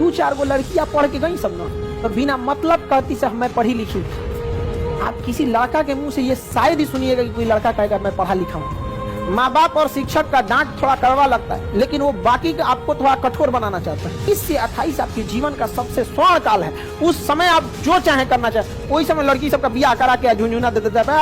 दो चार गो लड़कियां पढ़ के गई सब ना, तो बिना मतलब कहती से मैं पढ़ी लिखी। आप किसी लड़का के मुंह से ये शायद ही सुनिएगा कि कोई लड़का कहेगा मैं पढ़ा लिखा हूं। माँ बाप और शिक्षक का डांट थोड़ा कड़वा लगता है, लेकिन वो बाकी का आपको थोड़ा कठोर बनाना चाहता है। 20 से 28 आपके जीवन का सबसे स्वर्ण काल है। उस समय आप जो चाहे करना चाहे। कोई समय लड़की सबका बियाह करा के झुंझुना दे देता है।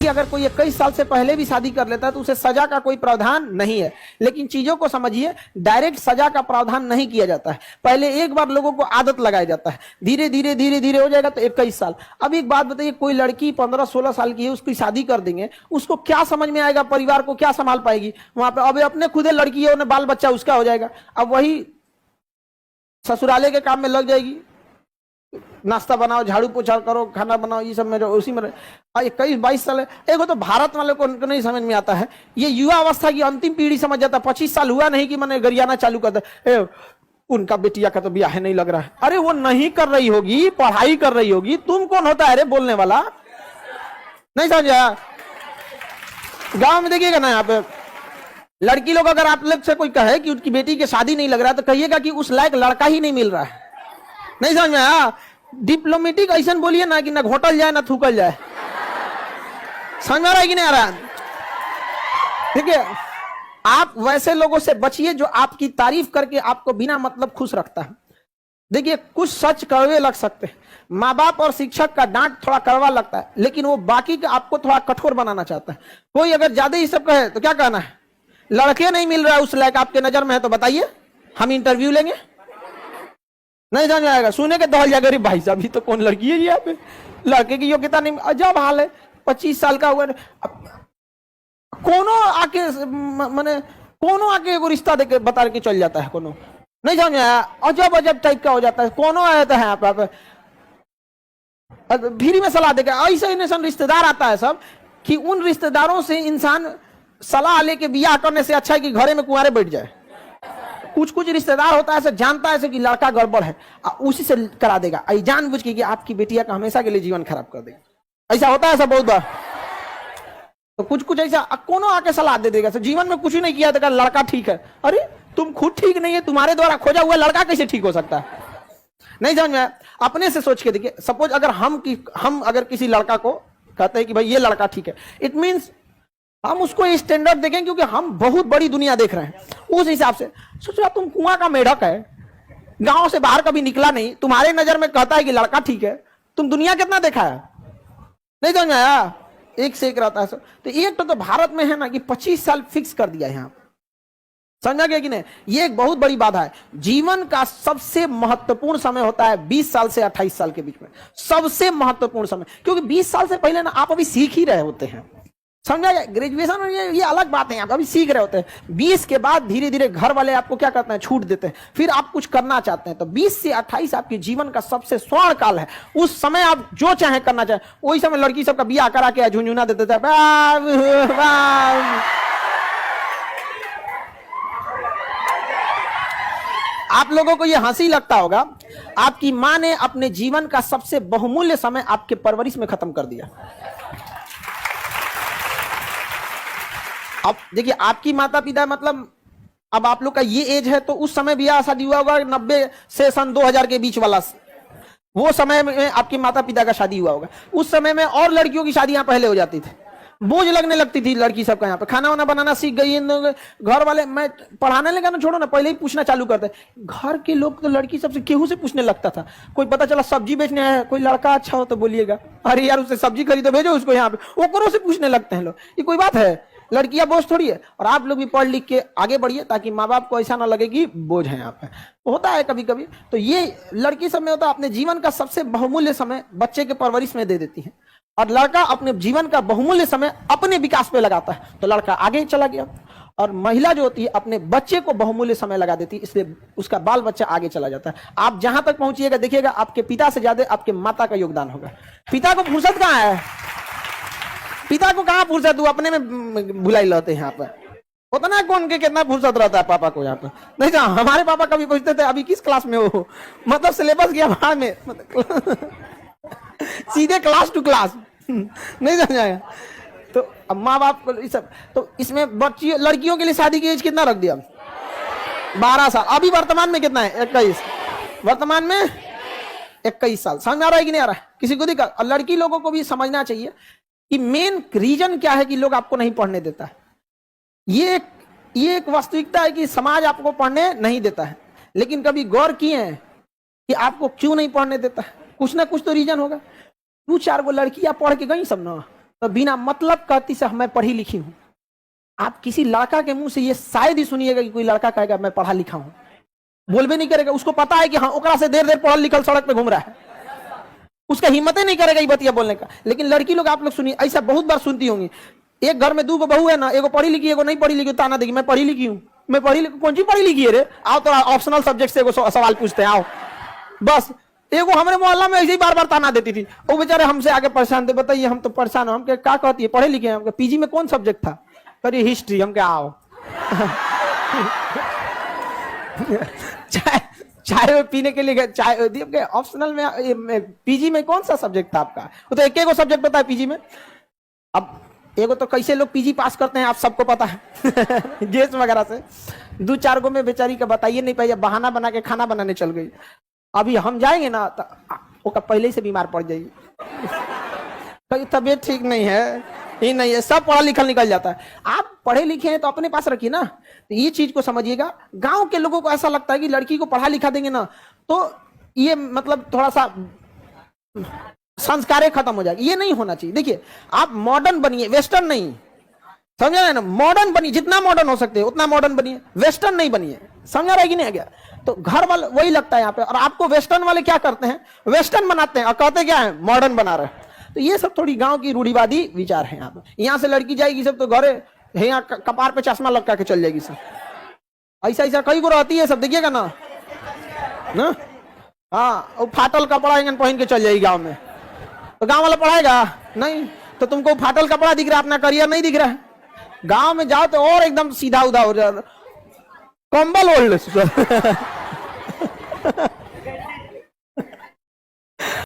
अगर कोई 21 साल से पहले भी शादी कर लेता है तो उसे सजा का कोई प्रावधान नहीं है। लेकिन चीजों को समझिए, डायरेक्ट सजा का प्रावधान नहीं किया जाता है। पहले एक बार लोगों को आदत लगाया जाता है, धीरे धीरे हो जाएगा तो 21 साल। अब एक बात बताइए, कोई लड़की 15-16 साल की है, उसकी शादी कर देंगे, उसको क्या समझ में आएगा, परिवार को क्या संभाल पाएगी वहां पे? अब अपने खुदे लड़की है, उन्हें बाल बच्चा उसका हो जाएगा, अब वही ससुराले के काम में लग जाएगी। नाश्ता बनाओ, झाड़ू पोछा करो, खाना बनाओ, ये सब में उसी में 21-22 साल है। एक तो भारत वाले को नहीं समझ में आता है, ये युवा अवस्था की अंतिम पीढ़ी समझ जाता है। 25 साल हुआ नहीं कि मैंने गरियाना चालू कर दे, उनका बेटिया का तो ब्याह नहीं लग रहा है। अरे वो नहीं कर रही होगी, पढ़ाई कर रही होगी, तुम कौन होता है रे बोलने वाला? नहीं समझा? गांव में देखिएगा ना, यहाँ पे लड़की लोग अगर आप लोग से कोई कहे कि उनकी बेटी की शादी नहीं लग रहा है, तो कहिएगा कि उस लायक लड़का ही नहीं मिल रहा है। नहीं समझ में आया? डिप्लोमेटिक ऐसा बोलिए ना कि ना घोटल जाए ना थूकल जाए। समझ में आ रहा है कि नहीं आ रहा? ठीक है, आप वैसे लोगों से बचिए जो आपकी तारीफ करके आपको बिना मतलब खुश रखता है। देखिए, कुछ सच कड़वे लग सकते हैं, माँ बाप और शिक्षक का डांट थोड़ा कड़वा लगता है, लेकिन वो बाकी का आपको थोड़ा कठोर बनाना चाहता है। कोई अगर ज्यादा ही सब कहे तो क्या कहना है? लड़के नहीं मिल रहा है उस लायक आपके नजर में है तो बताइए, हम इंटरव्यू लेंगे। नहीं समझ आएगा, सुने के दौड़ जाएगा, भाई साहब ये तो कौन लड़की है जी, यहाँ पे लड़के की योग्यता नहीं। अजब हाल है, 25 साल का हुआ, कोनो आके माने कोनो आके एगो रिश्ता देके बता के चल जाता है कोनो। नहीं समझ आया? अजब अजब टाइप का हो जाता है। कोनो आता है यहाँ पे फ्री में सलाह देगा। ऐसे इंसान रिश्तेदार आता है सब कि उन रिश्तेदारों से इंसान सलाह लेके बियाह करने से अच्छा है कि घरे में कुंवारे बैठ जाए। कुछ कुछ रिश्तेदार होता है ऐसे, जानता है ऐसे कि लड़का गड़बड़ है, उसी से करा देगा, जानबूझ के कि आपकी बेटिया का हमेशा के लिए जीवन खराब कर देगा। ऐसा होता है ऐसा बहुत बार। तो कुछ कुछ ऐसा कोनो आके सलाह दे देगा, जीवन में कुछ नहीं किया तो लड़का ठीक है। अरे तुम खुद ठीक नहीं है, तुम्हारे द्वारा खोजा हुआ लड़का कैसे ठीक हो सकता है? नहीं समझ में? अपने से सोच के देखिए, सपोज अगर हम अगर किसी लड़का को कहते हैं कि भाई ये लड़का ठीक है, इट मीन्स हम उसको स्टैंडर्ड देखें, क्योंकि हम बहुत बड़ी दुनिया देख रहे हैं। उस हिसाब से सोचो, तुम कुआं का मेढक है, गांव से बाहर कभी निकला नहीं, तुम्हारे नजर में कहता है कि लड़का ठीक है, तुम दुनिया कितना देखा है? नहीं समझ में आया? एक से एक रहता है। तो एक तो भारत में है ना कि 25 साल फिक्स कर दिया है यहाँ, समझा गया कि नहीं? ये एक बहुत बड़ी बाधा है। जीवन का सबसे महत्वपूर्ण समय होता है 20 साल से 28 साल के बीच में, सबसे महत्वपूर्ण समय। क्योंकि 20 साल से पहले ना आप अभी सीख ही रहे होते हैं, समझा गया? ग्रेजुएशन और ये अलग बात है, आप अभी सीख रहे होते हैं। 20 के बाद धीरे धीरे घर वाले आपको क्या करते हैं, छूट देते हैं, फिर आप कुछ करना चाहते हैं। तो 20 से 28 आपके जीवन का सबसे स्वर्ण काल है। उस समय आप जो चाहे करना चाहे। वही समय लड़की सबका बियाह करा के झुंझुना दे देता है। आप लोगों को यह हंसी लगता होगा, आपकी मां ने अपने जीवन का सबसे बहुमूल्य समय आपके परवरिश में खत्म कर दिया। अब देखिए, आपकी माता पिता मतलब अब आप लोग का ये एज है, तो उस समय ब्याह शादी हुआ होगा 90 से सन 2000 के बीच वाला, वो समय में आपके माता पिता का शादी हुआ होगा। उस समय में और लड़कियों की शादियां पहले हो जाती थी, बोझ लगने लगती थी लड़की सबका। यहाँ पे खाना वाना बनाना सीख गई, घर वाले, मैं पढ़ाने लगा ना, छोड़ो ना, पहले ही पूछना चालू करते। घर के लोग तो लड़की सबसे केहू से पूछने लगता था। कोई पता चला सब्जी बेचने आया है, कोई लड़का अच्छा हो तो बोलिएगा, अरे यार उससे सब्जी खरीदो भेजो उसको, यहाँ पे ओकरों से पूछने लगते हैं लोग। ये कोई बात है? लड़कियां बोझ थोड़ी है। और आप लोग भी पढ़ लिख के आगे बढ़िए, ताकि माँ बाप को ऐसा ना लगे कि बोझ है यहाँ पे। होता है कभी कभी। तो ये लड़की समय होता है अपने जीवन का सबसे बहुमूल्य समय बच्चे के परवरिश में दे देती है, और लड़का अपने जीवन का बहुमूल्य समय अपने विकास पे लगाता है, तो लड़का आगे चला गया। और महिला जो होती है अपने बच्चे को बहुमूल्य समय लगा देती है, इसलिए उसका बाल बच्चा आगे चला जाता है। आप जहां तक पहुंचिएगा देखिएगा, आपके पिता से ज्यादा आपके माता का योगदान होगा। पिता को फुर्सत कहाँ है? पिता को कहाँ फुर्सत? वो अपने में भुलाई रहते हैं यहाँ पर। उतना कौन के कितना फुर्सत रहता है पापा को यहाँ पर? नहीं तो हमारे पापा कभी पूछते थे अभी किस क्लास में हो, मतलब सिलेबस गया बाहर में, मतलब सीधे क्लास टू क्लास। नहीं समझ आया? तो अब माँ बाप को सब, तो इसमें बच्चियों लड़कियों के लिए शादी की एज कितना रख दिया? 12 साल। अभी वर्तमान में कितना है? 21। वर्तमान में 21 साल। समझ में आ रहा है कि नहीं आ रहा है? किसी को दिक्कत? और लड़की लोगों को भी समझना चाहिए कि मेन रीजन क्या है कि लोग आपको नहीं पढ़ने देता है। ये एक वास्तविकता है कि समाज आपको पढ़ने नहीं देता है, लेकिन कभी गौर किए हैं कि आपको क्यों नहीं पढ़ने देता है? कुछ ना कुछ तो रीजन होगा। 2-4 गो लड़कियां पढ़ के गई सब ना, तो बिना मतलब कहती से मैं पढ़ी लिखी हूं। आप किसी लड़का के मुंह से ये शायद ही सुनिएगा कि कोई लड़का कहेगा मैं पढ़ा लिखा हूं, बोलबे नहीं करेगा। उसको पता है कि हाँ ओकरा से देर पढ़ल लिखल सड़क पे घूम रहा है, उसका हिम्मत ही नहीं करेगा ये बतिया बोलने का। लेकिन लड़की लोग आप लोग सुनिए, ऐसा बहुत बार सुनती होंगी, एक घर में 2 गो बहू है ना, एगो पढ़ी लिखी एगो नहीं पढ़ी लिखी, ताना देगी मैं पढ़ी लिखी हूं, मैं पढ़ी लिखी। कौन सी पढ़ी लिखी है रे? आओ तो ऑप्शनल सब्जेक्ट से एगो सवाल पूछते हैं, आओ बस। एगो हमारे मोहल्ला में ऐसे ही बार बार ताना देती थी, वो बेचारे हमसे आगे परेशान थे। बताइए हम तो परेशान हो। हम क्या कहती है? पढ़े लिखे हैं। पीजी में कौन सब्जेक्ट था? करिए हिस्ट्री। हम क्या आओ चाय पीने के लिए चाय ऑप्शनल में पीजी में कौन सा सब्जेक्ट था आपका? वो तो एक एक सब्जेक्ट होता है पीजी में। अब एगो तो कैसे लोग पीजी पास करते हैं आप सबको पता है गैस वगैरह से। 2-4 गो में बेचारी का बताइए नहीं पाई, बहाना बना के खाना बनाने चल गई। अभी हम जाएंगे ना तो वो पहले से बीमार पड़ जाएगी, कहीं तबीयत ठीक नहीं है, ही नहीं है, सब पढ़ा लिखा निकल जाता है। आप पढ़े लिखे हैं तो अपने पास रखिए ना। तो ये चीज को समझिएगा। गांव के लोगों को ऐसा लगता है कि लड़की को पढ़ा लिखा देंगे ना तो ये मतलब थोड़ा सा संस्कारें खत्म हो जाएगी। ये नहीं होना चाहिए। देखिए आप मॉडर्न बनिए, वेस्टर्न नहीं, समझा ना? मॉडर्न बनिए, जितना मॉडर्न हो सकते हैं उतना मॉडर्न बनिए, वेस्टर्न नहीं बनिए। समझा रहा है कि नहीं? आ गया? तो घर वाले वही लगता है यहाँ पे, और आपको वेस्टर्न वाले क्या करते हैं? वेस्टर्न बनाते हैं और कहते क्या है? मॉडर्न बना रहे हैं। तो ये सब थोड़ी गांव की रूढ़िवादी विचार है। यहाँ से लड़की जाएगी सब तो घरे यहाँ कपार पे चश्मा लटका के चल जाएगी सब। ऐसा कई को रहती है सब, देखिएगा ना। हाँ, वो फाटल कपड़ा पहन के चल जाएगी गांव में, तो गांव वाला पढ़ाएगा नहीं। तो तुमको फाटल कपड़ा दिख रहा है, अपना करियर नहीं दिख रहा है। गांव में जाओ तो और एकदम सीधा उधा हो जाए, कंबल ओढ़ लो